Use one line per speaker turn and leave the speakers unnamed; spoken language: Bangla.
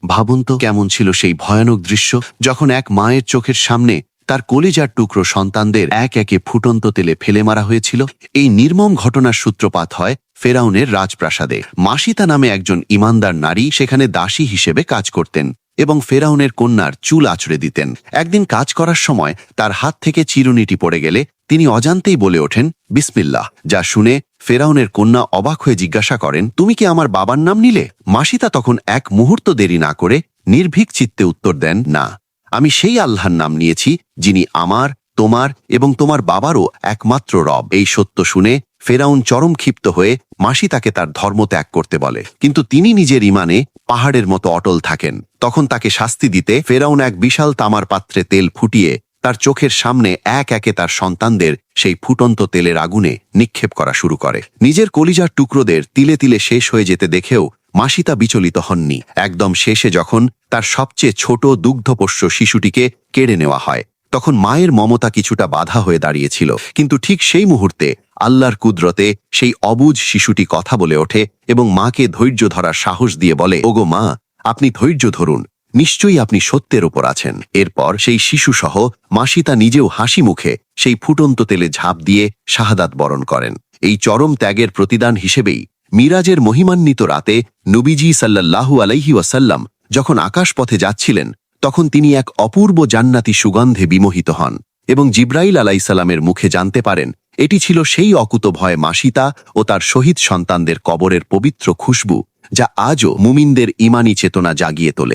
ভাবুন তো কেমন ছিল সেই ভয়ানক দৃশ্য, যখন এক মায়ের চোখের সামনে তার কলিজার টুকরো সন্তানদের এক একে ফুটন্ত তেলে ফেলে মারা হয়েছিল। এই নির্মম ঘটনার সূত্রপাত হয় ফেরাউনের রাজপ্রাসাদে। মাসিতা নামে একজন ইমানদার নারী সেখানে দাসী হিসেবে কাজ করতেন এবং ফেরাউনের কন্যার চুল আঁচড়ে দিতেন। একদিন কাজ করার সময় তার হাত থেকে চিরুনিটি পড়ে গেলে তিনি অজান্তেই বলে ওঠেন বিসমিল্লাহ, যা শুনে ফেরাউনের কন্যা অবাক হয়ে জিজ্ঞাসা করেন, তুমি কি আমার বাবার নাম নিলে? মাসিতা তখন এক মুহূর্ত দেরি না করে নির্ভীক চিত্তে উত্তর দেন, না, আমি সেই আল্লাহর নাম নিয়েছি যিনি আমার, তোমার এবং তোমার বাবারও একমাত্র রব। এই সত্য শুনে ফেরাউন চরম ক্ষিপ্ত হয়ে মাসিতাকে তার ধর্ম ত্যাগ করতে বলে, কিন্তু তিনি নিজের ইমানে পাহাড়ের মতো অটল থাকেন। তখন তাকে শাস্তি দিতে ফেরাউন এক বিশাল তামার পাত্রে তেল ফুটিয়ে তার চোখের সামনে এক একে তার সন্তানদের সেই ফুটন্ত তেলের আগুনে নিক্ষেপ করা শুরু করে। নিজের কলিজার টুকরোদের তিলে তিলে শেষ হয়ে যেতে দেখেও মাসিতা বিচলিত হননি। একদম শেষে যখন তার সবচেয়ে ছোট দুগ্ধপোষ্য শিশুটিকে কেড়ে নেওয়া হয়, তখন মায়ের মমতা কিছুটা বাধা হয়ে দাঁড়িয়েছিল। কিন্তু ঠিক সেই মুহূর্তে আল্লাহর কুদরতে সেই অবুঝ শিশুটি কথা বলে ওঠে এবং মাকে ধৈর্য ধরার সাহস দিয়ে বলে, ওগো মা, আপনি ধৈর্য ধরুন, নিশ্চয়ই আপনি সত্যের ওপর আছেন। এরপর সেই শিশুসহ মাসিতা নিজেও হাসি মুখে সেই ফুটন্ত তেলে ঝাঁপ দিয়ে শাহাদাত বরণ করেন। এই চরম ত্যাগের প্রতিদান হিসেবেই মিরাজের মহিমান্বিত রাতে নবীজি সাল্লাল্লাহু আলাইহি ওয়াসাল্লাম যখন আকাশপথে যাচ্ছিলেন, তখন তিনি এক অপূর্ব জান্নাতি সুগন্ধে বিমোহিত হন এবং জিব্রাইল আলাইসাল্লামের মুখে জানতে পারেন এটি ছিল সেই অকুতভয় মাসিতা ও তার শহীদ সন্তানদের কবরের পবিত্র খুশবু, যা আজও মুমিনদের ইমানি চেতনা জাগিয়ে তোলে।